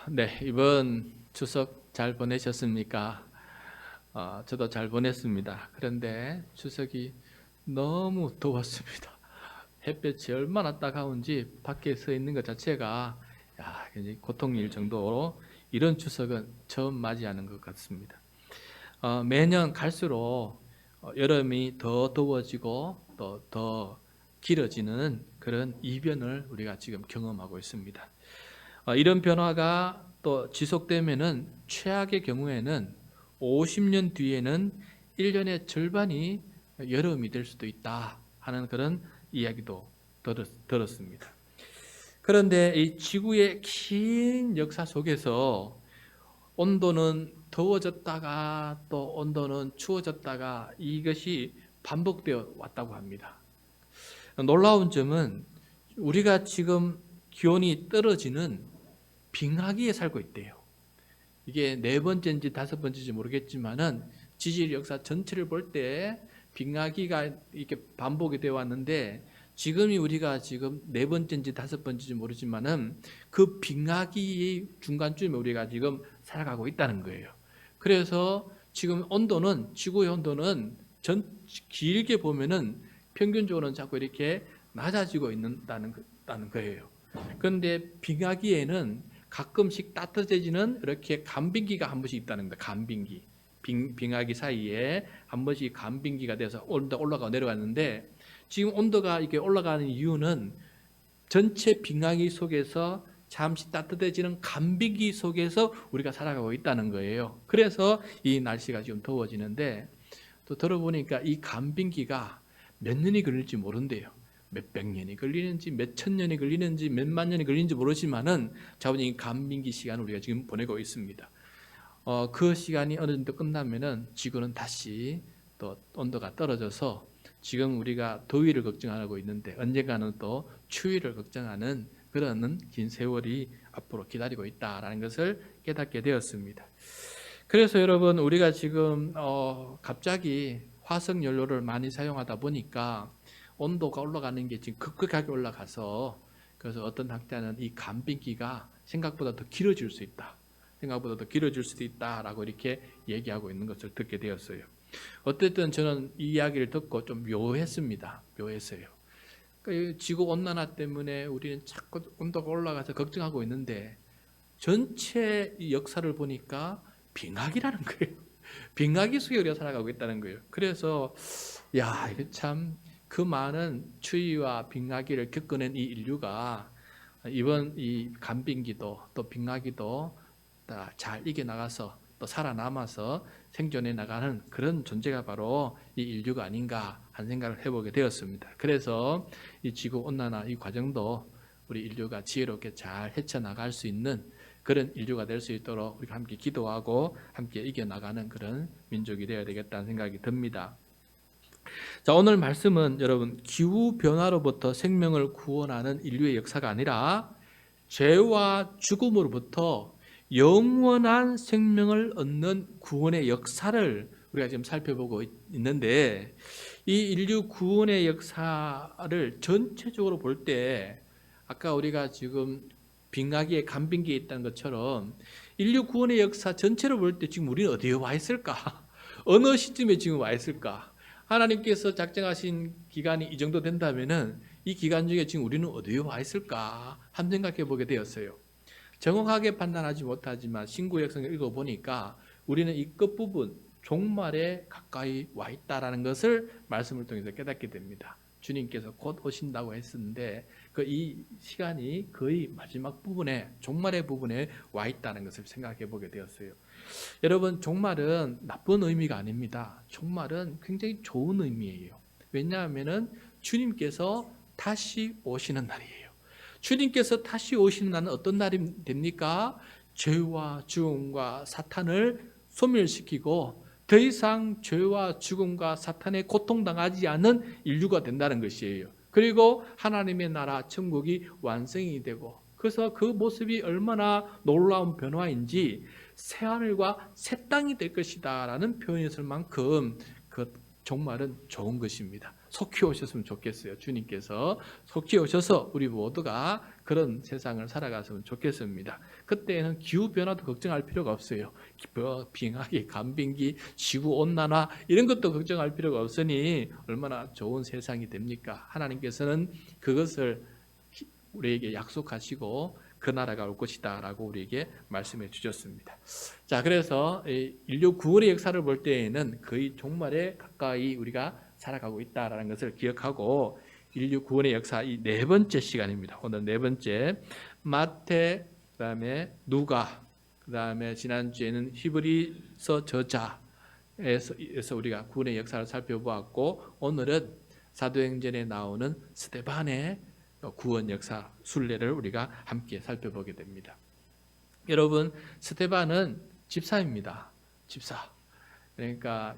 네, 이번 추석 잘 보내셨습니까? 저도 잘 보냈습니다. 그런데 추석이 너무 더웠습니다. 햇볕이 얼마나 따가운지 밖에 서 있는 것 자체가 굉장히 고통일 정도로 이런 추석은 처음 맞이하는 것 같습니다. 매년 갈수록 여름이 더 더워지고 또 더 길어지는 그런 이변을 우리가 지금 경험하고 있습니다. 이런 변화가 또 지속되면은 최악의 경우에는 50년 뒤에는 1년의 절반이 여름이 될 수도 있다 하는 그런 이야기도 들었습니다. 그런데 이 지구의 긴 역사 속에서 온도는 더워졌다가 또 온도는 추워졌다가 이것이 반복되어 왔다고 합니다. 놀라운 점은 우리가 지금 기온이 떨어지는 빙하기에 살고 있대요. 이게 네 번째인지 다섯 번째인지 모르겠지만은 지질 역사 전체를 볼 때 빙하기가 이렇게 반복이 되어 왔는데 지금이 우리가 지금 네 번째인지 다섯 번째인지 모르지만은 그 빙하기 중간쯤에 우리가 지금 살아가고 있다는 거예요. 그래서 지금 온도는 지구의 온도는 길게 보면은 평균적으로는 자꾸 이렇게 낮아지고 있다는 거예요. 그런데 빙하기에는 가끔씩 따뜻해지는 이렇게 간빙기가 한 번씩 있다는 겁니다. 간빙기. 빙하기 사이에 한 번씩 간빙기가 돼서 올라가 내려갔는데 지금 온도가 이렇게 올라가는 이유는 전체 빙하기 속에서 잠시 따뜻해지는 간빙기 속에서 우리가 살아가고 있다는 거예요. 그래서 이 날씨가 지금 더워지는데 또 들어보니까 이 간빙기가 몇 년이 걸릴지 모른대요. 몇백 년이 걸리는지 몇천 년이 걸리는지 몇만 년이 걸리는지 모르지만은 자본적인 간빙기 시간을 우리가 지금 보내고 있습니다. 그 시간이 어느 정도 끝나면은 지구는 다시 또 온도가 떨어져서 지금 우리가 더위를 걱정하고 있는데 언젠가는 또 추위를 걱정하는 그런 긴 세월이 앞으로 기다리고 있다라는 것을 깨닫게 되었습니다. 그래서 여러분 우리가 지금 갑자기 화석 연료를 많이 사용하다 보니까 온도가 올라가는 게 지금 급격하게 올라가서 그래서 어떤 학자는 이 간빙기가 생각보다 더 길어질 수 있다. 생각보다 더 길어질 수도 있다라고 이렇게 얘기하고 있는 것을 듣게 되었어요. 어쨌든 저는 이 이야기를 듣고 좀 묘했습니다. 묘했어요. 그러니까 지구 온난화 때문에 우리는 자꾸 온도가 올라가서 걱정하고 있는데 전체 역사를 보니까 빙하기라는 거예요. 빙하기 속에 우리가 살아가고 있다는 거예요. 그래서 이거 참 그 많은 추위와 빙하기를 겪어낸 이 인류가 이번 이 간빙기도 또 빙하기도 다 잘 이겨나가서 또 살아남아서 생존해 나가는 그런 존재가 바로 이 인류가 아닌가 하는 생각을 해보게 되었습니다. 그래서 이 지구 온난화 이 과정도 우리 인류가 지혜롭게 잘 헤쳐나갈 수 있는 그런 인류가 될 수 있도록 우리가 함께 기도하고 함께 이겨나가는 그런 민족이 되어야 되겠다는 생각이 듭니다. 자, 오늘 말씀은 여러분 기후변화로부터 생명을 구원하는 인류의 역사가 아니라 죄와 죽음으로부터 영원한 생명을 얻는 구원의 역사를 우리가 지금 살펴보고 있는데 이 인류 구원의 역사를 전체적으로 볼 때 아까 우리가 지금 빙하기에 간빙기에 있다는 것처럼 인류 구원의 역사 전체를 볼 때 지금 우리는 어디에 와 있을까? 어느 시점에 지금 와 있을까? 하나님께서 작정하신 기간이 이 정도 된다면은 이 기간 중에 지금 우리는 어디에 와 있을까? 한번 생각해 보게 되었어요. 정확하게 판단하지 못하지만 신구 역성을 읽어보니까 우리는 이 끝부분 종말에 가까이 와 있다라는 것을 말씀을 통해서 깨닫게 됩니다. 주님께서 곧 오신다고 했었는데 그 이 시간이 거의 마지막 부분에 종말의 부분에 와 있다는 것을 생각해 보게 되었어요. 여러분 종말은 나쁜 의미가 아닙니다. 종말은 굉장히 좋은 의미예요. 왜냐하면은 주님께서 다시 오시는 날이에요. 주님께서 다시 오시는 날은 어떤 날이 됩니까? 죄와 죽음과 사탄을 소멸시키고 더 이상 죄와 죽음과 사탄에 고통당하지 않는 인류가 된다는 것이에요. 그리고 하나님의 나라 천국이 완성이 되고 그래서 그 모습이 얼마나 놀라운 변화인지 새하늘과 새 땅이 될 것이다 라는 표현이 있을 만큼 그 종말은 좋은 것입니다. 속히 오셨으면 좋겠어요. 주님께서 속히 오셔서 우리 모두가 그런 세상을 살아갔으면 좋겠습니다. 그때는 기후변화도 걱정할 필요가 없어요. 빙하기, 간빙기, 지구온난화 이런 것도 걱정할 필요가 없으니 얼마나 좋은 세상이 됩니까? 하나님께서는 그것을 우리에게 약속하시고 그 나라가 올 것이다 라고 우리에게 말씀해 주셨습니다. 자, 그래서 인류 구원의 역사를 볼 때에는 거의 종말에 가까이 우리가 살아가고 있다라는 것을 기억하고, 인류 구원의 역사 이 네 번째 시간입니다. 오늘 네 번째, 마태, 그다음에 누가, 그다음에 지난주에는 히브리서 저자에서 우리가 구원의 역사를 살펴보았고, 오늘은 사도행전에 나오는 스데반의 구원 역사 순례를 우리가 함께 살펴보게 됩니다. 여러분, 스데반은 집사입니다. 집사. 그러니까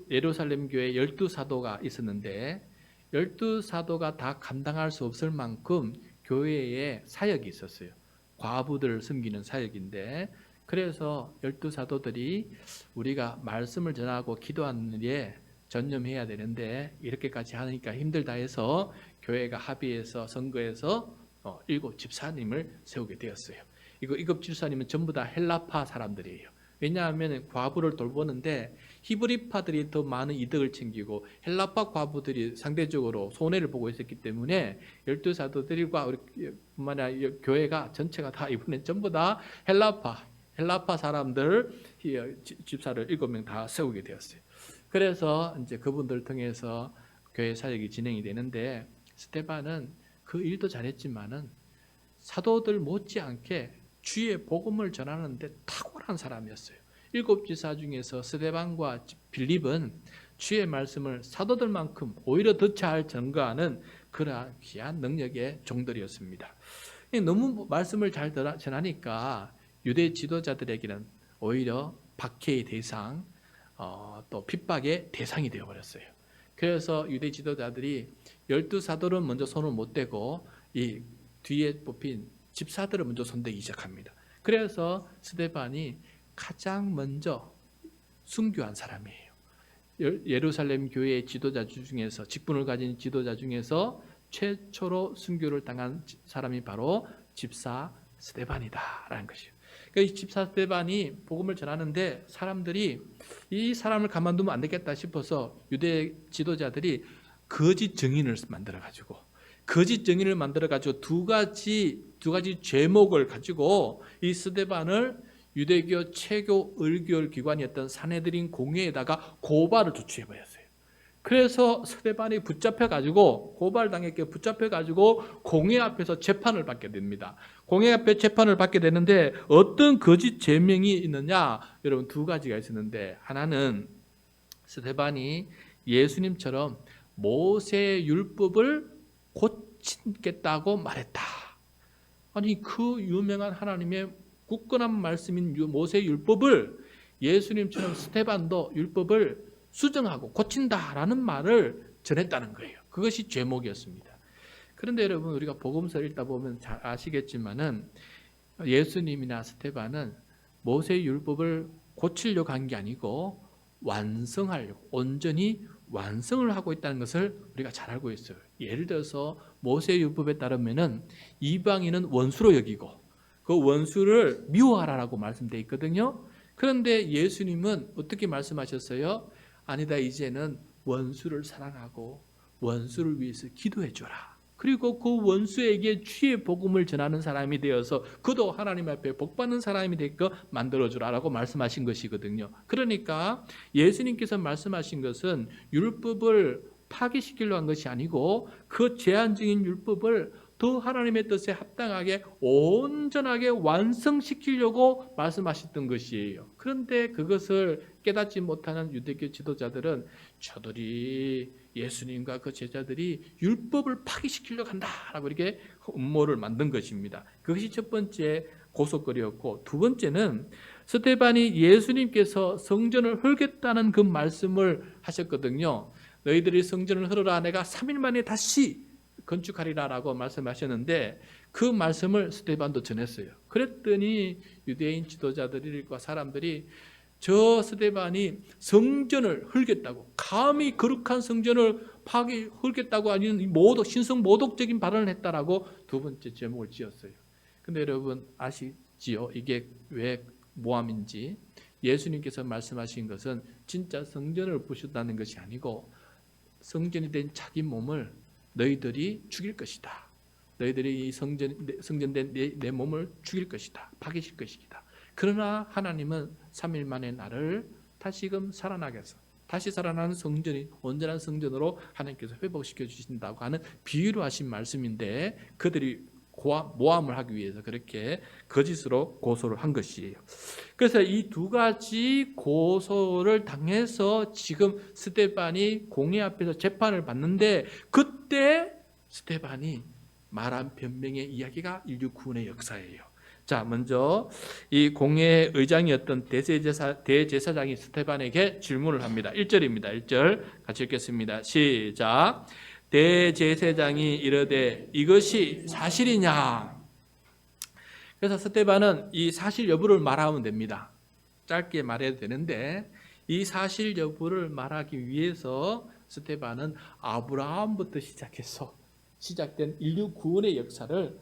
예루살렘 교회에 12사도가 있었는데 12사도가 다 감당할 수 없을 만큼 교회에 사역이 있었어요. 과부들을 섬기는 사역인데, 그래서 12사도들이 우리가 말씀을 전하고 기도하는 일에 전념해야 되는데 이렇게까지 하니까 힘들다 해서 교회가 합의해서 선거해서 7 집사님을 세우게 되었어요. 이거 7 집사님은 전부 다 헬라파 사람들이에요. 왜냐하면 과부를 돌보는데 히브리파들이 더 많은 이득을 챙기고 헬라파 과부들이 상대적으로 손해를 보고 있었기 때문에 12사도들과 뿐만 아니라 교회가 전체가 다 이번에 전부 다 헬라파 사람들 집사를 7명 다 세우게 되었어요. 그래서 이제 그분들을 통해서 교회 사역이 진행이 되는데, 스데반은 그 일도 잘했지만은 사도들 못지않게 주의 복음을 전하는데 탁월한 사람이었어요. 7 지사 중에서 스데반과 빌립은 주의 말씀을 사도들만큼 오히려 더 잘 전가하는 그러한 귀한 능력의 종들이었습니다. 너무 말씀을 잘 전하니까 유대 지도자들에게는 오히려 박해의 대상, 또 핍박의 대상이 되어버렸어요. 그래서 유대 지도자들이 12사도는 먼저 손을 못 대고 이 뒤에 뽑힌 집사들을 먼저 손대기 시작합니다. 그래서 스데반이 가장 먼저 순교한 사람이에요. 예루살렘 교회의 지도자 중에서, 직분을 가진 지도자 중에서 최초로 순교를 당한 사람이 바로 집사 스데반이다라는 것이에요. 그러니까 이 집사 스데반이 복음을 전하는데 사람들이 이 사람을 가만두면 안 되겠다 싶어서 유대 지도자들이 거짓 증인을 만들어가지고 두 가지 죄목을 가지고 이 스데반을 유대교 최고 의결 기관이었던 산헤드린 공회에다가 고발을 조치해버렸어요. 그래서 스데반이 고발당했기에 붙잡혀가지고 공회 앞에서 재판을 받게 됩니다. 공회 앞에 재판을 받게 되는데 어떤 거짓 죄명이 있느냐? 여러분, 두 가지가 있었는데, 하나는 스데반이 예수님처럼 모세의 율법을 고치겠다고 말했다. 아니, 그 유명한 하나님의 굳건한 말씀인 모세의 율법을 예수님처럼 스데반도 율법을 수정하고 고친다라는 말을 전했다는 거예요. 그것이 죄목이었습니다. 그런데 여러분, 우리가 복음서를 읽다 보면 잘 아시겠지만은 예수님이나 스데반은 모세의 율법을 고치려고 한 게 아니고 완성하려고, 온전히 완성을 하고 있다는 것을 우리가 잘 알고 있어요. 예를 들어서 모세의 율법에 따르면은 이방인은 원수로 여기고 그 원수를 미워하라라고 말씀되어 있거든요. 그런데 예수님은 어떻게 말씀하셨어요? 아니다, 이제는 원수를 사랑하고 원수를 위해서 기도해 줘라. 그리고 그 원수에게 주의 복음을 전하는 사람이 되어서 그도 하나님 앞에 복받는 사람이 되게 만들어주라라고 말씀하신 것이거든요. 그러니까 예수님께서 말씀하신 것은 율법을 파기시키려고 한 것이 아니고 그 제한적인 율법을 더 하나님의 뜻에 합당하게 온전하게 완성시키려고 말씀하셨던 것이에요. 그런데 그것을 깨닫지 못하는 유대교 지도자들은 저들이 예수님과 그 제자들이 율법을 파기시키려고 한다라고 이렇게 음모를 만든 것입니다. 그것이 첫 번째 고속거리였고, 두 번째는 스데반이 예수님께서 성전을 헐겠다는 그 말씀을 하셨거든요. 너희들이 성전을 헐어라, 내가 3일 만에 다시 건축하리라라고 말씀하셨는데 그 말씀을 스데반도 전했어요. 그랬더니 유대인 지도자들과 사람들이 저 스데반이 성전을 헐겠다고, 감히 거룩한 성전을 파기 헐겠다고 아니면 모독, 신성 모독적인 발언을 했다라고 두 번째 제목을 지었어요. 근데 여러분 아시지요? 이게 왜 모함인지. 예수님께서 말씀하신 것은 진짜 성전을 부수다는 것이 아니고 성전이 된 자기 몸을 너희들이 죽일 것이다. 너희들이 이 성전된 내 몸을 죽일 것이다. 파괴실 것이다. 그러나 하나님은 3일 만에 나를 다시금 살아나게 해서 다시 살아나는 성전이 온전한 성전으로 하나님께서 회복시켜 주신다고 하는 비유로 하신 말씀인데 그들이 모함을 하기 위해서 그렇게 거짓으로 고소를 한 것이에요. 그래서 이 두 가지 고소를 당해서 지금 스데반이 공회 앞에서 재판을 받는데 그때 스데반이 말한 변명의 이야기가 인류 구원의 역사예요. 자, 먼저 이 공회 의장이었던 대제사장이 스데반에게 질문을 합니다. 1절입니다. 1절 같이 읽겠습니다. 시작. 대제사장이 이르되 이것이 사실이냐? 그래서 스데반은 이 사실 여부를 말하면 됩니다. 짧게 말해도 되는데 이 사실 여부를 말하기 위해서 스데반은 아브라함부터 시작해서 시작된 인류 구원의 역사를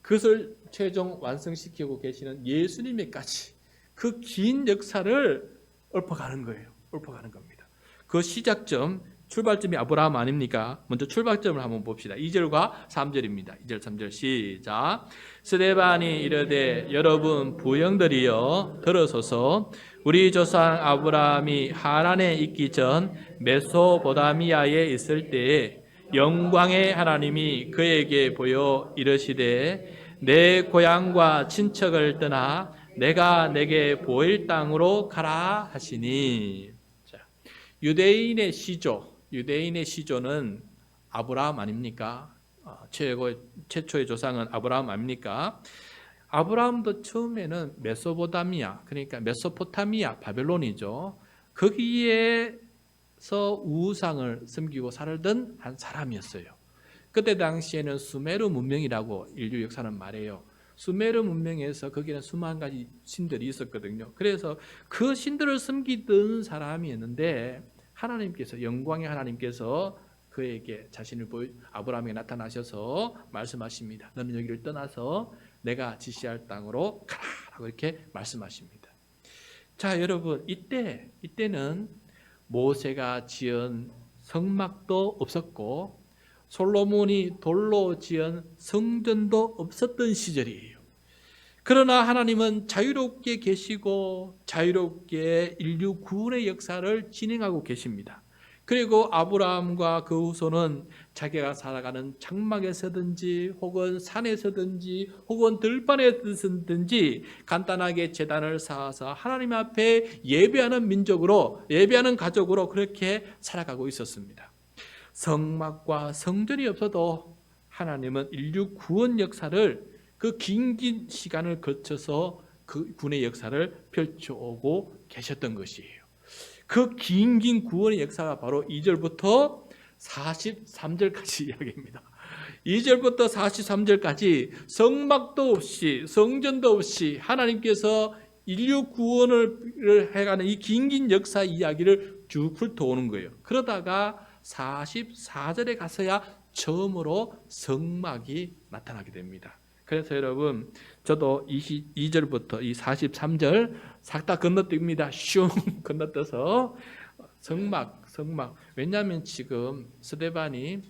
그것을 최종 완성시키고 계시는 예수님에까지 그 긴 역사를 읊어가는 거예요. 읊어가는 겁니다. 그 시작점, 출발점이 아브라함 아닙니까? 먼저 출발점을 한번 봅시다. 2절과 3절입니다. 2절, 3절 시작. 스데반이 이르되 여러분 부형들이여 들으소서. 우리 조상 아브라함이 하란에 있기 전 메소포타미아에 있을 때에 영광의 하나님이 그에게 보여 이르시되 내 고향과 친척을 떠나 내가 내게 보일 땅으로 가라 하시니. 자, 유대인의 시조는 아브라함 아닙니까? 최초의 조상은 아브라함 아닙니까? 아브라함도 처음에는 메소포타미아 바벨론이죠. 거기에서 우상을 섬기고 살던 한 사람이었어요. 그때 당시에는 수메르 문명이라고 인류 역사는 말해요. 수메르 문명에서 거기는 수만 가지 신들이 있었거든요. 그래서 그 신들을 섬기던 사람이었는데 하나님께서, 영광의 하나님께서 그에게 자신을 아브라함에게 나타나셔서 말씀하십니다. 너는 여기를 떠나서 내가 지시할 땅으로 가라라고 이렇게 말씀하십니다. 자, 여러분, 이때는 모세가 지은 성막도 없었고 솔로몬이 돌로 지은 성전도 없었던 시절이에요. 그러나 하나님은 자유롭게 계시고 자유롭게 인류 구원의 역사를 진행하고 계십니다. 그리고 아브라함과 그 후손은 자기가 살아가는 장막에서든지 혹은 산에서든지 혹은 들판에서든지 간단하게 제단을 쌓아서 하나님 앞에 예배하는 민족으로, 예배하는 가족으로 그렇게 살아가고 있었습니다. 성막과 성전이 없어도 하나님은 인류 구원 역사를 그 긴 시간을 거쳐서 그 군의 역사를 펼쳐오고 계셨던 것이에요. 그 긴 구원의 역사가 바로 2절부터 43절까지 이야기입니다. 2절부터 43절까지 성막도 없이 성전도 없이 하나님께서 인류 구원을 해가는 이 긴 역사 이야기를 쭉 훑어오는 거예요. 그러다가 44절에 가서야 처음으로 성막이 나타나게 됩니다. 그래서 여러분, 저도 22절부터 이 43절 싹 다 건너뜁니다. 슝 건너뛰어서 성막. 왜냐하면 지금 스데반이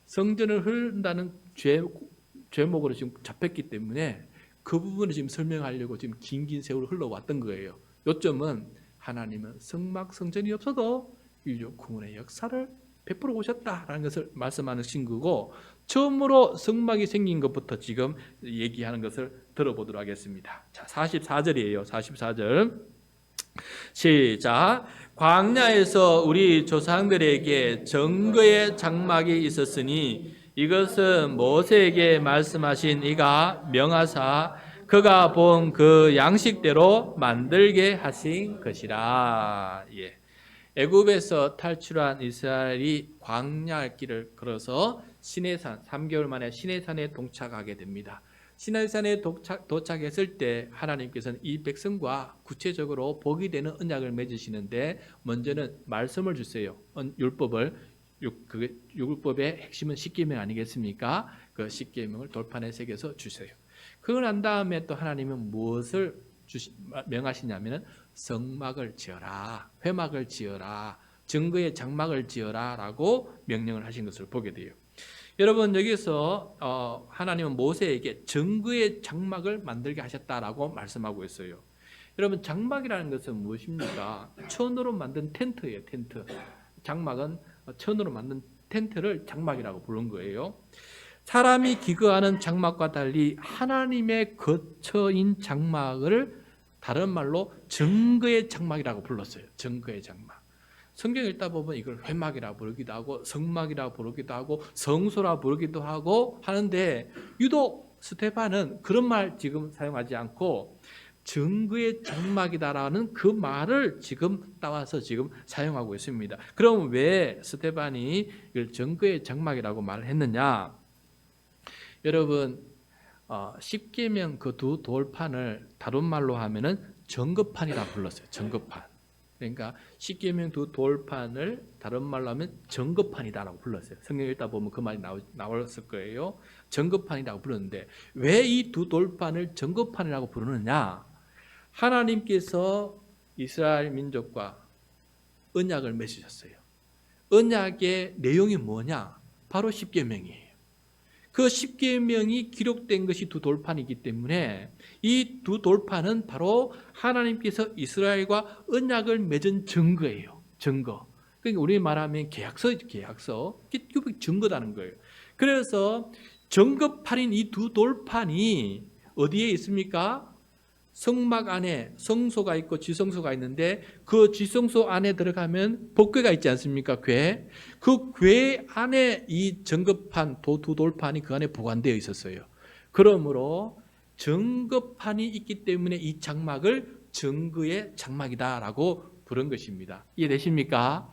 성전을 흐른다는 죄목으로 지금 잡혔기 때문에 그 부분을 지금 설명하려고 지금 긴 세월을 흘러왔던 거예요. 요점은 하나님은 성막, 성전이 없어도 인류 구원의 역사를 베풀어 오셨다라는 것을 말씀하신 거고, 처음으로 성막이 생긴 것부터 지금 얘기하는 것을 들어보도록 하겠습니다. 자, 44절이에요. 44절 시작. 광야에서 우리 조상들에게 정거의 장막이 있었으니 이것은 모세에게 말씀하신 이가 명하사 그가 본 그 양식대로 만들게 하신 것이라. 예. 애굽에서 탈출한 이스라엘이 광야 길을 걸어서 시내산, 3개월 만에 시내산에 도착하게 됩니다. 시내산에 도착했을 때 하나님께서는 이 백성과 구체적으로 복이 되는 언약을 맺으시는데 먼저는 말씀을 주세요. 율법을 그게 율법의 핵심은 십계명 아니겠습니까? 그 십계명을 돌판에 새겨서 주세요. 그걸 난 다음에 또 하나님은 무엇을 명하시냐면은 성막을 지어라, 회막을 지어라, 증거의 장막을 지어라라고 명령을 하신 것을 보게 돼요. 여러분 여기서 하나님은 모세에게 증거의 장막을 만들게 하셨다라고 말씀하고 있어요. 여러분 장막이라는 것은 무엇입니까? 천으로 만든 텐트예요. 텐트. 장막은 천으로 만든 텐트를 장막이라고 부른 거예요. 사람이 기거하는 장막과 달리 하나님의 거처인 장막을 다른 말로 증거의 장막이라고 불렀어요. 증거의 장막. 성경 읽다 보면 이걸 회막이라 부르기도 하고 성막이라 부르기도 하고 성소라 부르기도 하고 하는데 유독 스테반은 그런 말 지금 사용하지 않고 증거의 장막이다라는 그 말을 지금 따와서 지금 사용하고 있습니다. 그럼 왜 스테반이 이걸 증거의 장막이라고 말을 했느냐? 여러분 십계명 그 두 돌판을 다른 말로 하면은 정거판이라 불렀어요. 정거판. 그러니까 십계명 두 돌판을 다른 말로 하면 정거판이다라고 불렀어요. 성경 읽다 보면 그 말이 나왔을 거예요. 정거판이라고 부르는데 왜 이 두 돌판을 정거판이라고 부르느냐? 하나님께서 이스라엘 민족과 언약을 맺으셨어요. 언약의 내용이 뭐냐? 바로 십계명이에요. 그 십계명이 기록된 것이 두 돌판이기 때문에 이 두 돌판은 바로 하나님께서 이스라엘과 언약을 맺은 증거예요. 증거. 그러니까 우리 말하면 계약서죠. 계약서. 그게 증거다는 거예요. 그래서 증거판인 이 두 돌판이 어디에 있습니까? 성막 안에 성소가 있고 지성소가 있는데 그 지성소 안에 들어가면 법궤가 있지 않습니까? 궤. 그 궤 안에 이 정거판 두 돌판이 그 안에 보관되어 있었어요. 그러므로 정거판이 있기 때문에 이 장막을 증거의 장막이다라고 부른 것입니다. 이해되십니까?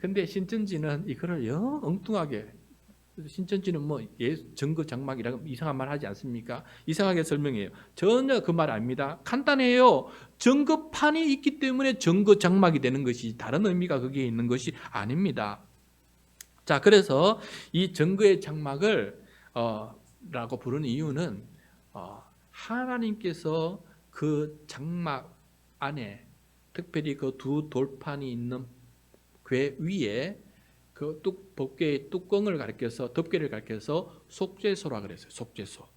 근데 신천지는 이거를 영 엉뚱하게 신천지는 뭐 증거 장막이라고 이상한 말 하지 않습니까? 이상하게 설명해요. 전혀 그 말 아닙니다. 간단해요. 증거판이 있기 때문에 증거 장막이 되는 것이 다른 의미가 거기에 있는 것이 아닙니다. 자, 그래서 이 증거의 장막을 라고 부르는 이유는 하나님께서 그 장막 안에 특별히 그 두 돌판이 있는 궤 위에 그 법궤의 뚜껑을 가리켜서 덮개를 가리켜서 속죄소라 그랬어요. 속죄소.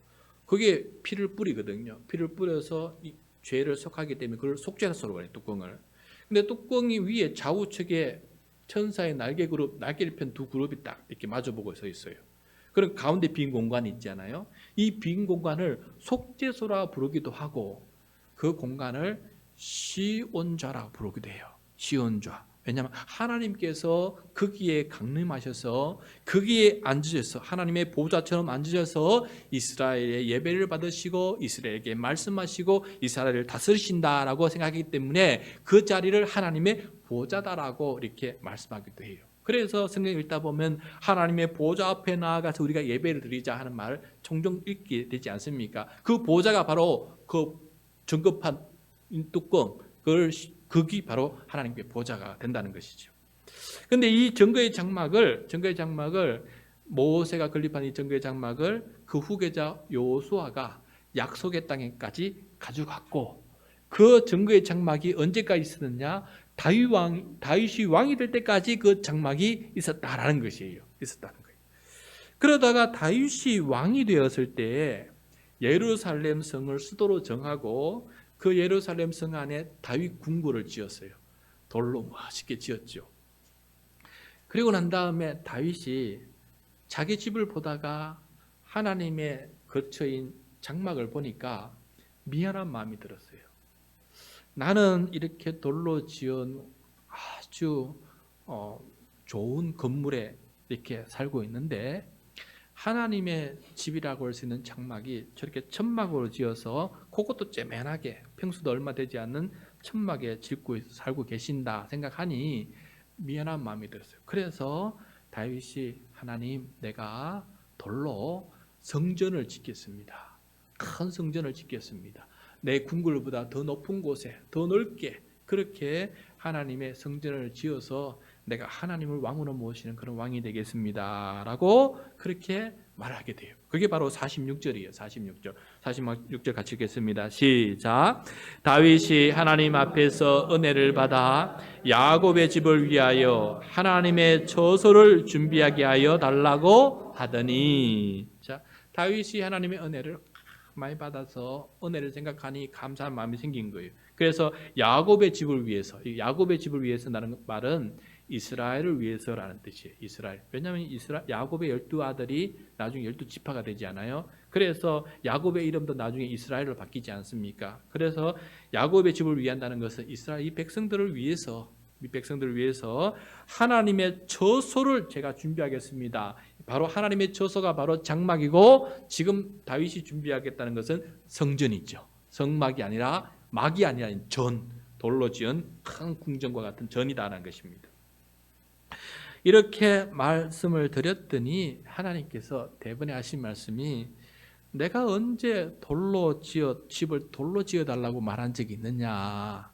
그게 피를 뿌리거든요. 피를 뿌려서 이 죄를 속하기 때문에 그걸 속죄소로 그래요. 뚜껑을. 근데 뚜껑이 위에 좌우측에 천사의 날개 그룹, 날개를 편 두 그룹이 딱 이렇게 마주보고 서 있어요. 그럼 가운데 빈 공간이 있잖아요. 이 빈 공간을 속죄소라 부르기도 하고 그 공간을 시온좌라 부르기도 해요. 시온좌. 왜냐하면 하나님께서 거기에 강림하셔서 거기에 앉으셔서 하나님의 보좌처럼 앉으셔서 이스라엘의 예배를 받으시고 이스라엘에게 말씀하시고 이스라엘을 다스리신다라고 생각하기 때문에 그 자리를 하나님의 보좌다라고 이렇게 말씀하기도 해요. 그래서 성경 읽다 보면 하나님의 보좌 앞에 나아가서 우리가 예배를 드리자 하는 말을 종종 읽게 되지 않습니까? 그 보좌가 바로 그 정급한 뚜껑, 그걸 그게 바로 하나님의 보좌가 된다는 것이죠. 그런데 이 증거의 장막을 모세가 건립한 이 증거의 장막을 그 후계자 여호수아가 약속의 땅에까지 가져갔고 그 증거의 장막이 언제까지 있었느냐? 다윗이 왕이 될 때까지 그 장막이 있었다라는 것이에요. 있었다는 거예요. 그러다가 다윗이 왕이 되었을 때 예루살렘 성을 수도로 정하고 그 예루살렘 성 안에 다윗 궁궐을 지었어요. 돌로 멋있게 지었죠. 그리고 난 다음에 다윗이 자기 집을 보다가 하나님의 거처인 장막을 보니까 미안한 마음이 들었어요. 나는 이렇게 돌로 지은 아주 좋은 건물에 이렇게 살고 있는데 하나님의 집이라고 할 수 있는 장막이 저렇게 천막으로 지어서 그것도 째맨하게 평수도 얼마 되지 않는 천막에 짓고 살고 계신다 생각하니 미안한 마음이 들었어요. 그래서 다윗이 하나님 내가 돌로 성전을 짓겠습니다. 큰 성전을 짓겠습니다. 내 궁궐보다 더 높은 곳에 더 넓게 그렇게 하나님의 성전을 지어서 내가 하나님을 왕으로 모시는 그런 왕이 되겠습니다 라고 그렇게 말하게 돼요. 그게 바로 46절이에요. 46절 같이 읽겠습니다. 시작. 다윗이 하나님 앞에서 은혜를 받아 야곱의 집을 위하여 하나님의 처소를 준비하게 하여 달라고 하더니, 자, 다윗이 하나님의 은혜를 많이 받아서 은혜를 생각하니 감사한 마음이 생긴 거예요. 그래서 야곱의 집을 위해서, 야곱의 집을 위해서라는 말은 이스라엘을 위해서라는 뜻이에요. 이스라엘. 왜냐하면 야곱의 12아들이 나중에 12지파가 되지 않아요. 그래서 야곱의 이름도 나중에 이스라엘로 바뀌지 않습니까? 그래서 야곱의 집을 위한다는 것은 이스라엘 이 백성들을 위해서 하나님의 처소를 제가 준비하겠습니다. 바로 하나님의 처소가 바로 장막이고, 지금 다윗이 준비하겠다는 것은 성전이죠. 성막이 아니라 막이 아니라 전, 돌로 지은 큰 궁전과 같은 전이다라는 것입니다. 이렇게 말씀을 드렸더니 하나님께서 대번에 하신 말씀이, 내가 언제 집을 돌로 지어달라고 말한 적이 있느냐,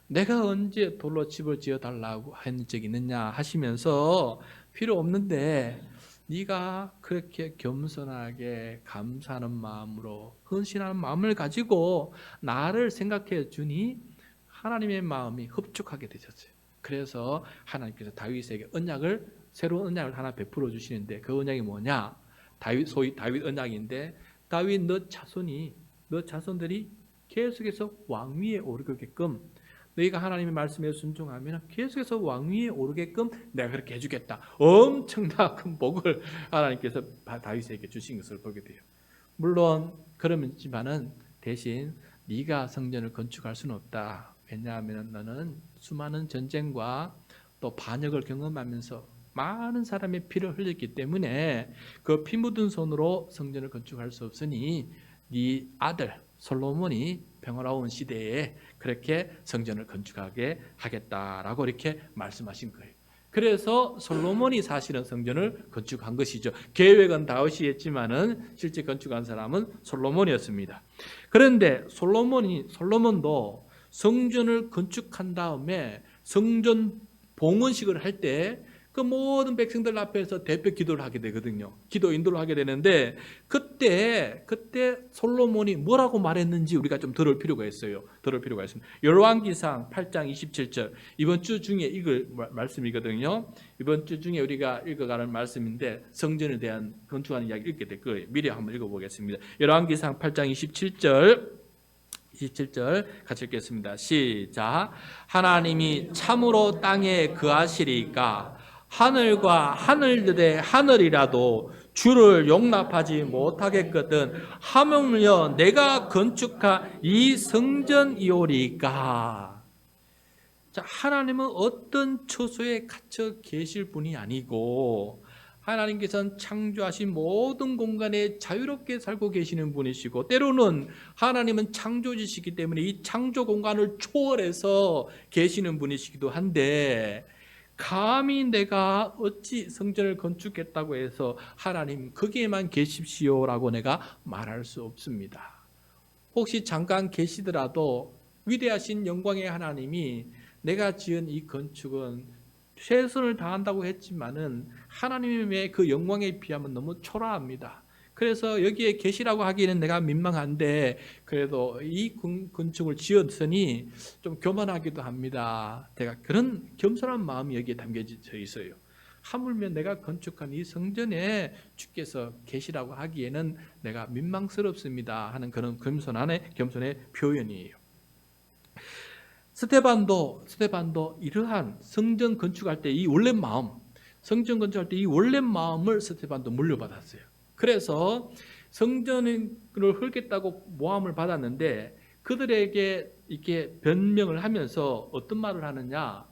내가 언제 돌로 집을 지어달라고 한 적이 있느냐 하시면서, 필요 없는데 네가 그렇게 겸손하게 감사하는 마음으로 헌신하는 마음을 가지고 나를 생각해 주니 하나님의 마음이 흡족하게 되셨어요. 그래서 하나님께서 다윗에게 새로운 언약을 하나 베풀어 주시는데, 그 언약이 뭐냐? 소위 다윗 언약인데, 다윗 너 자손들이 계속해서 왕위에 오르게끔, 너희가 하나님의 말씀에 순종하면 계속해서 왕위에 오르게끔 내가 그렇게 해주겠다. 엄청난 큰 복을 하나님께서 다윗에게 주신 것을 보게 돼요. 물론 그러지만은 대신 네가 성전을 건축할 수는 없다. 왜냐하면 너는 수많은 전쟁과 또 반역을 경험하면서 많은 사람의 피를 흘렸기 때문에 그 피 묻은 손으로 성전을 건축할 수 없으니 네 아들 솔로몬이 평화로운 시대에 그렇게 성전을 건축하게 하겠다라고 이렇게 말씀하신 거예요. 그래서 솔로몬이 사실은 성전을 건축한 것이죠. 계획은 다윗이 했지만은 실제 건축한 사람은 솔로몬이었습니다. 그런데 솔로몬도 성전을 건축한 다음에 성전 봉헌식을 할 때 그 모든 백성들 앞에서 대표 기도를 하게 되거든요. 기도 인도를 하게 되는데, 그때 솔로몬이 뭐라고 말했는지 우리가 좀 들을 필요가 있습니다. 열왕기상 8장 27절, 이번 주 중에 읽을 말씀이거든요. 이번 주 중에 우리가 읽어가는 말씀인데, 성전에 대한 건축하는 이야기 읽게 될 거예요. 미리 한번 읽어보겠습니다. 열왕기상 8장 27절 같이 읽겠습니다. 시작. 하나님이 참으로 땅에 거하시리까 하늘과 하늘들의 하늘이라도 주를 용납하지 못하겠거든 하물며 내가 건축한 이 성전이오리까. 자, 하나님은 어떤 처소에 갇혀 계실 분이 아니고, 하나님께서는 창조하신 모든 공간에 자유롭게 살고 계시는 분이시고, 때로는 하나님은 창조주시기 때문에 이 창조 공간을 초월해서 계시는 분이시기도 한데, 감히 내가 어찌 성전을 건축했다고 해서 하나님 거기에만 계십시오라고 내가 말할 수 없습니다. 혹시 잠깐 계시더라도 위대하신 영광의 하나님이 내가 지은 이 건축은 최선을 다한다고 했지만은 하나님의 그 영광에 비하면 너무 초라합니다. 그래서 여기에 계시라고 하기에는 내가 민망한데 그래도 이 건축을 지었으니 좀 교만하기도 합니다. 제가 그런 겸손한 마음이 여기에 담겨져 있어요. 하물며 내가 건축한 이 성전에 주께서 계시라고 하기에는 내가 민망스럽습니다 하는 그런 겸손의 표현이에요. 스데반도 이러한 성전 건축할 때 이 원래 마음을 스데반도 물려받았어요. 그래서 성전을 헐겠다고 모함을 받았는데 그들에게 이렇게 변명을 하면서 어떤 말을 하느냐,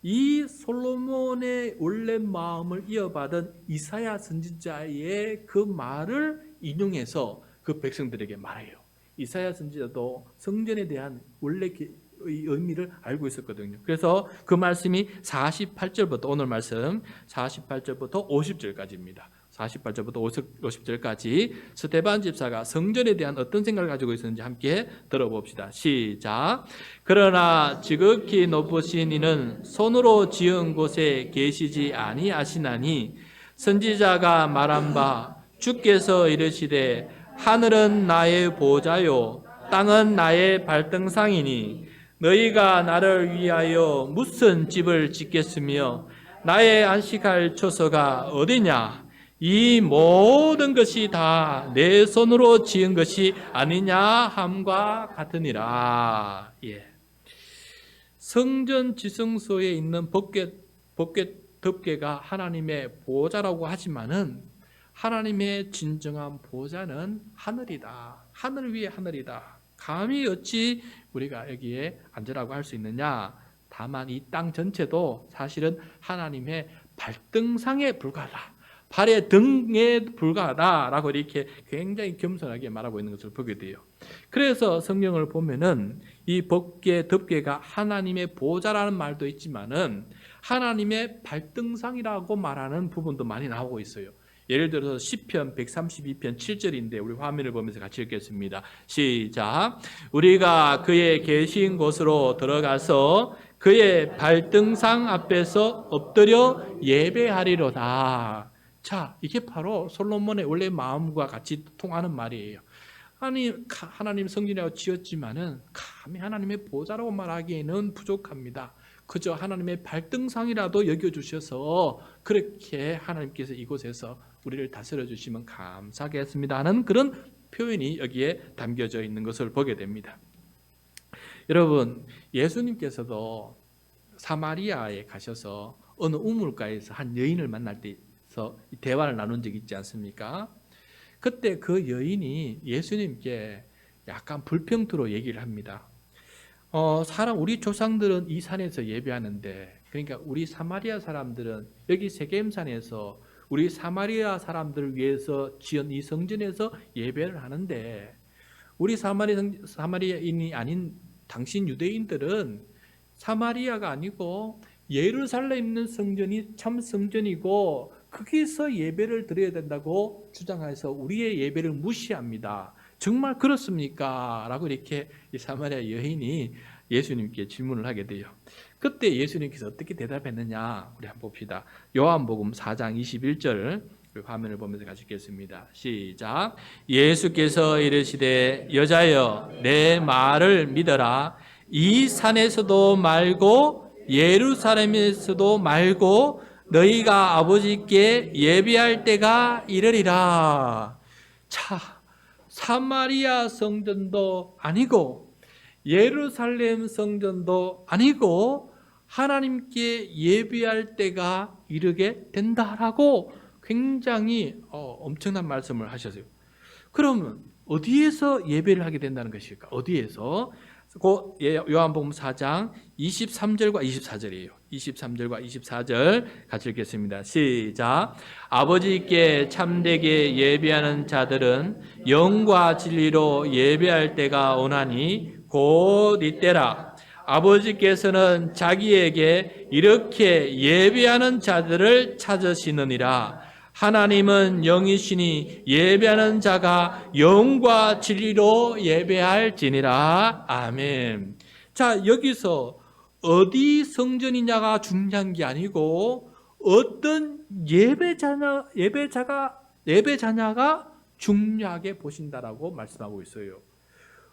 이 솔로몬의 원래 마음을 이어받은 이사야 선지자의 그 말을 인용해서 그 백성들에게 말해요. 이사야 선지자도 성전에 대한 원래 의미를 알고 있었거든요. 그래서 그 말씀이 48절부터 오늘 말씀 48절부터 50절까지입니다. 48절부터 50절까지 스데반 집사가 성전에 대한 어떤 생각을 가지고 있었는지 함께 들어봅시다. 시작. 그러나 지극히 높으신 이는 손으로 지은 곳에 계시지 아니하시나니 선지자가 말한 바 주께서 이르시되 하늘은 나의 보좌요 땅은 나의 발등상이니 너희가 나를 위하여 무슨 집을 짓겠으며 나의 안식할 처소가 어디냐? 이 모든 것이 다 내 손으로 지은 것이 아니냐 함과 같으니라. 예. 성전 지성소에 있는 덮개가 하나님의 보좌라고 하지만은 하나님의 진정한 보좌는 하늘이다. 하늘 위에 하늘이다. 감히 어찌 우리가 여기에 앉으라고 할 수 있느냐? 다만 이 땅 전체도 사실은 하나님의 발등상에 불과하다. 발의 등에 불과하다라고 이렇게 굉장히 겸손하게 말하고 있는 것을 보게 돼요. 그래서 성경을 보면은 이 덮개가 하나님의 보좌라는 말도 있지만은 하나님의 발등상이라고 말하는 부분도 많이 나오고 있어요. 예를 들어서 시편 132편 7절인데 우리 화면을 보면서 같이 읽겠습니다. 시작. 우리가 그의 계신 곳으로 들어가서 그의 발등상 앞에서 엎드려 예배하리로다. 자, 이게 바로 솔로몬의 원래 마음과 같이 통하는 말이에요. 하나님 성전이라고 지었지만은 감히 하나님의 보좌라고 말하기에는 부족합니다. 그저 하나님의 발등상이라도 여겨주셔서 그렇게 하나님께서 이곳에서 우리를 다스려 주시면 감사하겠습니다 하는 그런 표현이 여기에 담겨져 있는 것을 보게 됩니다. 여러분, 예수님께서도 사마리아에 가셔서 어느 우물가에서 한 여인을 만날 때서 대화를 나눈 적이 있지 않습니까? 그때 그 여인이 예수님께 약간 불평투로 얘기를 합니다. 우리 조상들은 이 산에서 예배하는데, 그러니까 우리 사마리아 사람들은 여기 세겜산에서 우리 사마리아 사람들을 위해서 지은 이 성전에서 예배를 하는데, 우리 사마리아인이 아닌 당신 유대인들은 사마리아가 아니고 예루살렘에 있는 성전이 참 성전이고 거기서 예배를 드려야 된다고 주장해서 우리의 예배를 무시합니다. 정말 그렇습니까? 라고 이렇게 이 사마리아 여인이 예수님께 질문을 하게 돼요. 그때 예수님께서 어떻게 대답했느냐 우리 한번 봅시다. 요한복음 4장 21절 화면을 보면서 같이 읽겠습니다. 시작. 예수께서 이르시되 여자여 내 말을 믿어라. 이 산에서도 말고 예루살렘에서도 말고 너희가 아버지께 예배할 때가 이르리라. 자, 사마리아 성전도 아니고 예루살렘 성전도 아니고 하나님께 예배할 때가 이르게 된다라고 굉장히 엄청난 말씀을 하셨어요. 그러면 어디에서 예배를 하게 된다는 것일까? 어디에서? 요한복음 4장 23절과 24절이에요. 23절과 24절 같이 읽겠습니다. 시작. 아버지께 참되게 예배하는 자들은 영과 진리로 예배할 때가 오나니 곧 이때라. 아버지께서는 자기에게 이렇게 예배하는 자들을 찾으시느니라. 하나님은 영이시니 예배하는 자가 영과 진리로 예배할지니라. 아멘. 자, 여기서 어디 성전이냐가 중요한 게 아니고 어떤 예배자냐가 중요하게 보신다라고 말씀하고 있어요.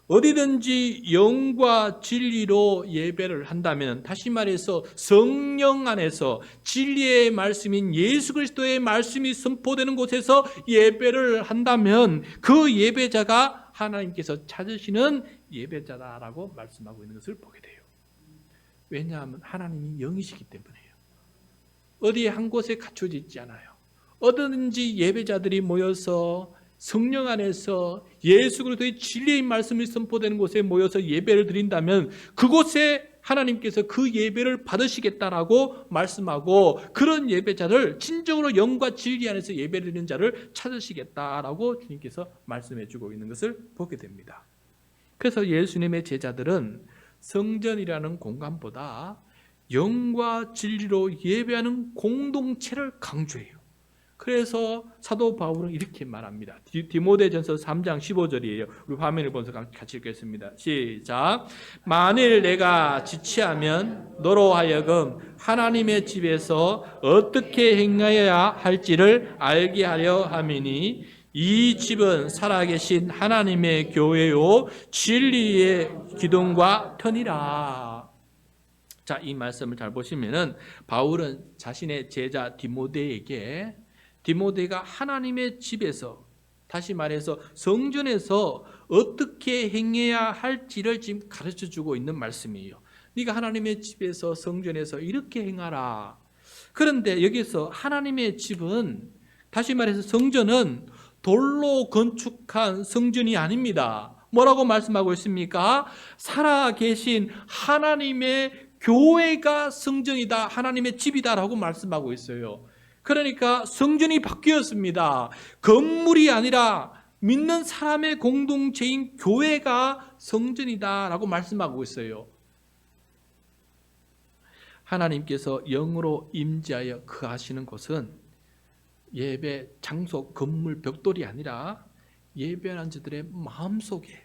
어디든지 영과 진리로 예배를 한다면, 다시 말해서 성령 안에서 진리의 말씀인 예수 그리스도의 말씀이 선포되는 곳에서 예배를 한다면 그 예배자가 하나님께서 찾으시는 예배자다라고 말씀하고 있는 것을 보게 돼요. 왜냐하면 하나님이 영이시기 때문이에요. 어디 한 곳에 갖춰져 있지 않아요. 어디든지 예배자들이 모여서 성령 안에서 예수 그리스도의 진리의 말씀이 선포되는 곳에 모여서 예배를 드린다면 그곳에 하나님께서 그 예배를 받으시겠다라고 말씀하고, 그런 예배자를 진정으로 영과 진리 안에서 예배를 드리는 자를 찾으시겠다라고 주님께서 말씀해 주고 있는 것을 보게 됩니다. 그래서 예수님의 제자들은 성전이라는 공간보다 영과 진리로 예배하는 공동체를 강조해요. 그래서 사도 바울은 이렇게 말합니다. 디모데전서 3장 15절이에요. 우리 화면을 보면서 같이 읽겠습니다. 시작. 만일 내가 지체하면 너로 하여금 하나님의 집에서 어떻게 행하여야 할지를 알게 하려 함이니 이 집은 살아계신 하나님의 교회요 진리의 기둥과 터니라. 자, 이 말씀을 잘 보시면은 바울은 자신의 제자 디모데에게 디모데가 하나님의 집에서, 다시 말해서 성전에서 어떻게 행해야 할지를 지금 가르쳐 주고 있는 말씀이에요. 네가 하나님의 집에서 성전에서 이렇게 행하라. 그런데 여기서 하나님의 집은, 다시 말해서 성전은 돌로 건축한 성전이 아닙니다. 뭐라고 말씀하고 있습니까? 살아계신 하나님의 교회가 성전이다, 하나님의 집이다라고 말씀하고 있어요. 그러니까 성전이 바뀌었습니다. 건물이 아니라 믿는 사람의 공동체인 교회가 성전이다라고 말씀하고 있어요. 하나님께서 영으로 임재하여 거하시는 곳은 예배 장소, 건물, 벽돌이 아니라 예배하는 자들의 마음속에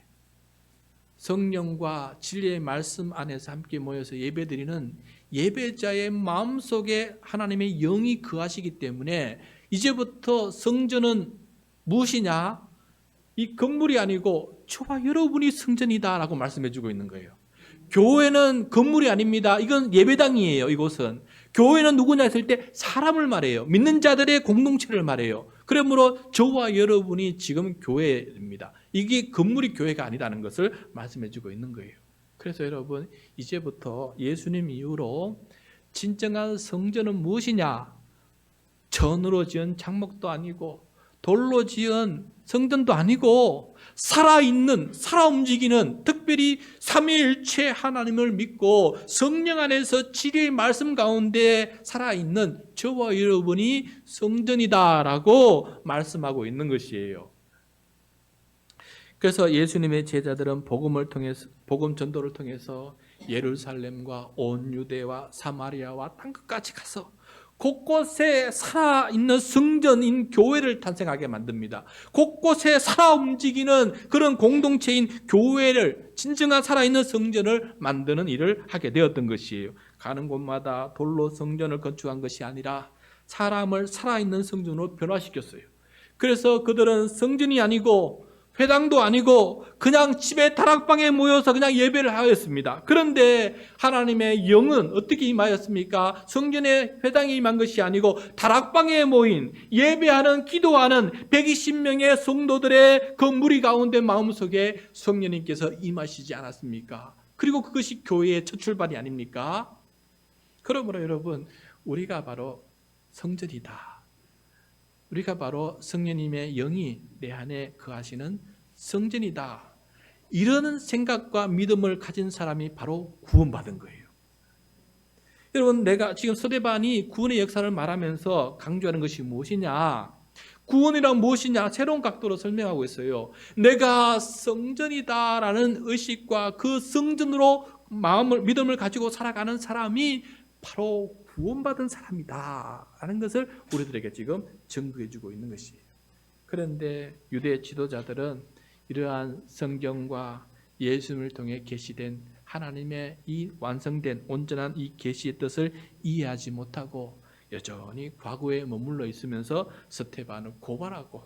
성령과 진리의 말씀 안에서 함께 모여서 예배드리는 예배자의 마음속에 하나님의 영이 거하시기 때문에 이제부터 성전은 무엇이냐? 이 건물이 아니고 저와 여러분이 성전이다라고 말씀해 주고 있는 거예요. 교회는 건물이 아닙니다. 이건 예배당이에요. 이곳은. 교회는 누구냐 했을 때 사람을 말해요. 믿는 자들의 공동체를 말해요. 그러므로 저와 여러분이 지금 교회입니다. 이게 건물이 교회가 아니라는 것을 말씀해 주고 있는 거예요. 그래서 여러분, 이제부터 예수님 이후로 진정한 성전은 무엇이냐? 전으로 지은 장막도 아니고 돌로 지은 성전도 아니고 살아있는, 살아 움직이는, 특별히 삼위일체 하나님을 믿고 성령 안에서 진리의 말씀 가운데 살아있는 저와 여러분이 성전이다라고 말씀하고 있는 것이에요. 그래서 예수님의 제자들은 복음을 통해서, 복음 전도를 통해서 예루살렘과 온 유대와 사마리아와 땅끝까지 가서 곳곳에 살아있는 성전인 교회를 탄생하게 만듭니다. 곳곳에 살아 움직이는 그런 공동체인 교회를, 진정한 살아있는 성전을 만드는 일을 하게 되었던 것이에요. 가는 곳마다 돌로 성전을 건축한 것이 아니라 사람을 살아있는 성전으로 변화시켰어요. 그래서 그들은 성전이 아니고 회당도 아니고 그냥 집에 다락방에 모여서 그냥 예배를 하였습니다. 그런데 하나님의 영은 어떻게 임하였습니까? 성전의 회당에 임한 것이 아니고 다락방에 모인 예배하는, 기도하는 120명의 성도들의 그 무리 가운데 마음속에 성령님께서 임하시지 않았습니까? 그리고 그것이 교회의 첫 출발이 아닙니까? 그러므로 여러분, 우리가 바로 성전이다. 우리가 바로 성령님의 영이 내 안에 거하시는 성전이다. 이러는 생각과 믿음을 가진 사람이 바로 구원받은 거예요. 여러분, 내가 지금 서대반이 구원의 역사를 말하면서 강조하는 것이 무엇이냐? 구원이란 무엇이냐? 새로운 각도로 설명하고 있어요. 내가 성전이다라는 의식과 그 성전으로 마음을, 믿음을 가지고 살아가는 사람이 바로 구원받은 사람이다 라는 것을 우리들에게 지금 증거해 주고 있는 것이에요. 그런데 유대 지도자들은 이러한 성경과 예수님을 통해 계시된 하나님의 이 완성된 온전한 이 계시의 뜻을 이해하지 못하고 여전히 과거에 머물러 있으면서 스데반을 고발하고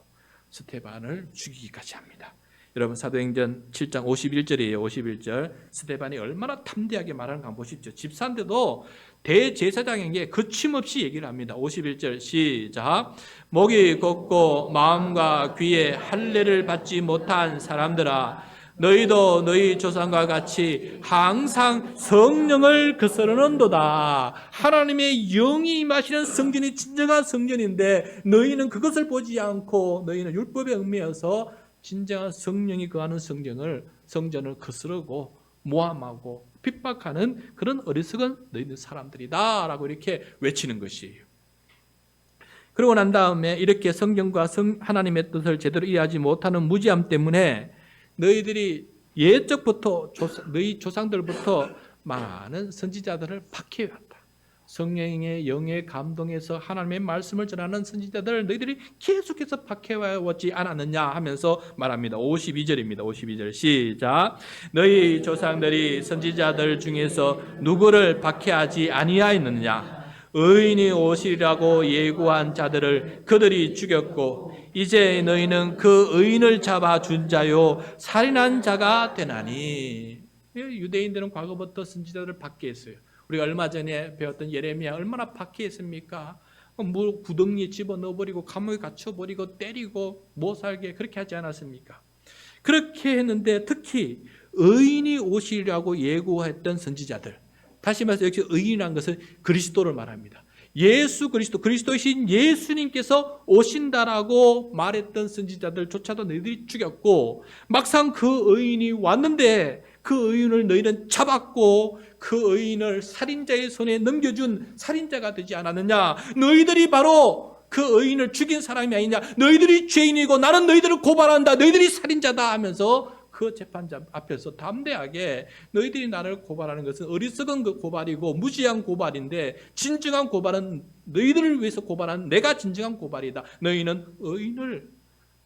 스데반을 죽이기까지 합니다. 여러분, 사도행전 7장 51절이에요. 51절. 스데반이 얼마나 탐대하게 말하는가 한번 보십시오. 집사인데도 대제사장에게 거침없이 얘기를 합니다. 51절 시작. 목이 곱고 마음과 귀에 할례를 받지 못한 사람들아, 너희도 너희 조상과 같이 항상 성령을 거스르는도다. 하나님의 영이 임하시는 성전이 진정한 성전인데 너희는 그것을 보지 않고 너희는 율법에 얽매여서 진정한 성령이 거하는 성전을 거스르고 모함하고 핍박하는 그런 어리석은 너희들 사람들이다 라고 이렇게 외치는 것이에요. 그러고 난 다음에 이렇게 성경과 하나님의 뜻을 제대로 이해하지 못하는 무지함 때문에 너희들이 예적부터 너희 조상들부터 많은 선지자들을 박해왔다. 성령의 영의 감동에서 하나님의 말씀을 전하는 선지자들 너희들이 계속해서 박해왔지 않았느냐 하면서 말합니다. 52절입니다. 52절 시작. 너희 조상들이 선지자들 중에서 누구를 박해하지 아니하였느냐? 의인이 오시리라고 예고한 자들을 그들이 죽였고 이제 너희는 그 의인을 잡아준 자요 살인한 자가 되나니. 유대인들은 과거부터 선지자들을 박해했어요. 우리가 얼마 전에 배웠던 예레미야 얼마나 박해했습니까? 구덩이에 집어넣어버리고 감옥에 갇혀버리고 때리고 못 살게 그렇게 하지 않았습니까? 그렇게 했는데 특히 의인이 오시리라고 예고했던 선지자들, 다시 말해서 여기서 의인이라는 것은 그리스도를 말합니다. 예수 그리스도, 그리스도이신 예수님께서 오신다라고 말했던 선지자들조차도 너희들이 죽였고 막상 그 의인이 왔는데 그 의인을 너희는 잡았고 그 의인을 살인자의 손에 넘겨준 살인자가 되지 않았느냐? 너희들이 바로 그 의인을 죽인 사람이 아니냐? 너희들이 죄인이고 나는 너희들을 고발한다. 너희들이 살인자다 하면서 그 재판자 앞에서 담대하게 너희들이 나를 고발하는 것은 어리석은 그 고발이고 무지한 고발인데 진정한 고발은 너희들을 위해서 고발한 내가 진정한 고발이다. 너희는 의인을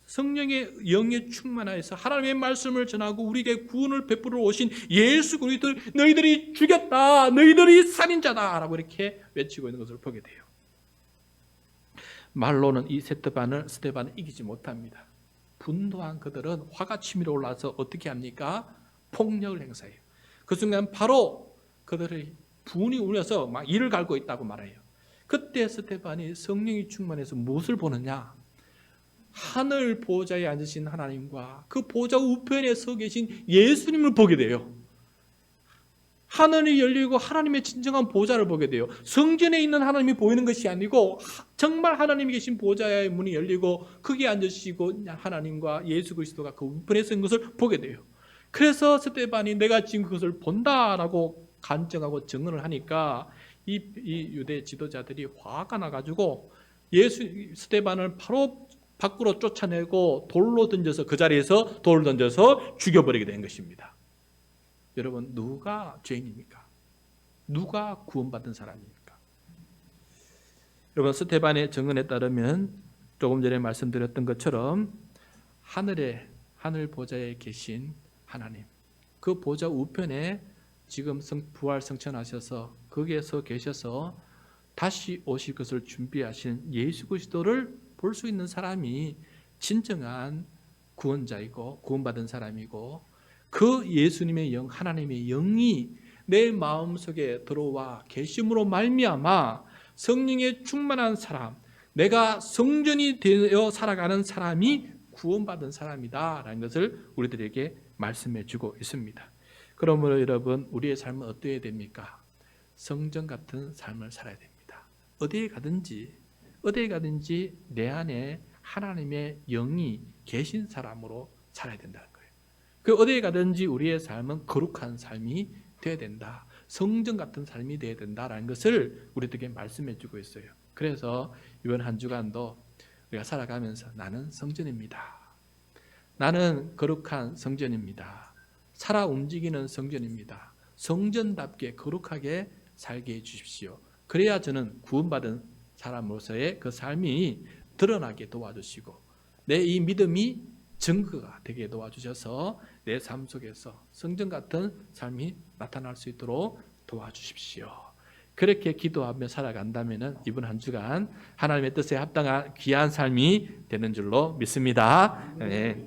성령의 영에 충만하여서 하나님의 말씀을 전하고 우리에게 구원을 베풀어 오신 예수 그리스도를 너희들이 죽였다. 너희들이 살인자다. 라고 이렇게 외치고 있는 것을 보게 돼요. 말로는 이 스데반을 이기지 못합니다. 분노한 그들은 화가 치밀어 올라서 어떻게 합니까? 폭력을 행사해요. 그 순간 바로 그들의 분이 울려서 막 이를 갈고 있다고 말해요. 그때 스데반이 성령이 충만해서 무엇을 보느냐? 하늘 보좌에 앉으신 하나님과 그 보좌 우편에 서 계신 예수님을 보게 돼요. 하늘이 열리고 하나님의 진정한 보좌를 보게 돼요. 성전에 있는 하나님이 보이는 것이 아니고 정말 하나님이 계신 보좌의 문이 열리고 거기에 앉으시고 하나님과 예수 그리스도가 그 우편에 서 있는 것을 보게 돼요. 그래서 스데반이 내가 지금 그것을 본다라고 간증하고 증언을 하니까 이 유대 지도자들이 화가 나가지고 스데반을 바로 밖으로 쫓아내고 돌로 던져서 그 자리에서 돌을 던져서 죽여버리게 된 것입니다. 여러분, 누가 죄인입니까? 누가 구원받은 사람입니까? 여러분, 스데반의 증언에 따르면 조금 전에 말씀드렸던 것처럼 하늘 보좌에 계신 하나님, 그 보좌 우편에 지금 부활 승천하셔서 거기에서 계셔서 다시 오실 것을 준비하신 예수 그리스도를 볼 수 있는 사람이 진정한 구원자이고 구원받은 사람이고 그 예수님의 영, 하나님의 영이 내 마음속에 들어와 계심으로 말미암아 성령에 충만한 사람, 내가 성전이 되어 살아가는 사람이 구원받은 사람이다라는 것을 우리들에게 말씀해 주고 있습니다. 그러므로 여러분, 우리의 삶은 어떠해야 됩니까? 성전 같은 삶을 살아야 됩니다. 어디에 가든지 내 안에 하나님의 영이 계신 사람으로 살아야 된다는 거예요. 그 어디에 가든지 우리의 삶은 거룩한 삶이 되어야 된다. 성전 같은 삶이 되어야 된다라는 것을 우리들에게 말씀해 주고 있어요. 그래서 이번 한 주간도 우리가 살아가면서 나는 성전입니다. 나는 거룩한 성전입니다. 살아 움직이는 성전입니다. 성전답게 거룩하게 살게 해주십시오. 그래야 저는 구원받은 사람으로서의 그 삶이 드러나게 도와주시고 내 이 믿음이 증거가 되게 도와주셔서 내 삶 속에서 성전 같은 삶이 나타날 수 있도록 도와주십시오. 그렇게 기도하며 살아간다면 이번 한 주간 하나님의 뜻에 합당한 귀한 삶이 되는 줄로 믿습니다. 네.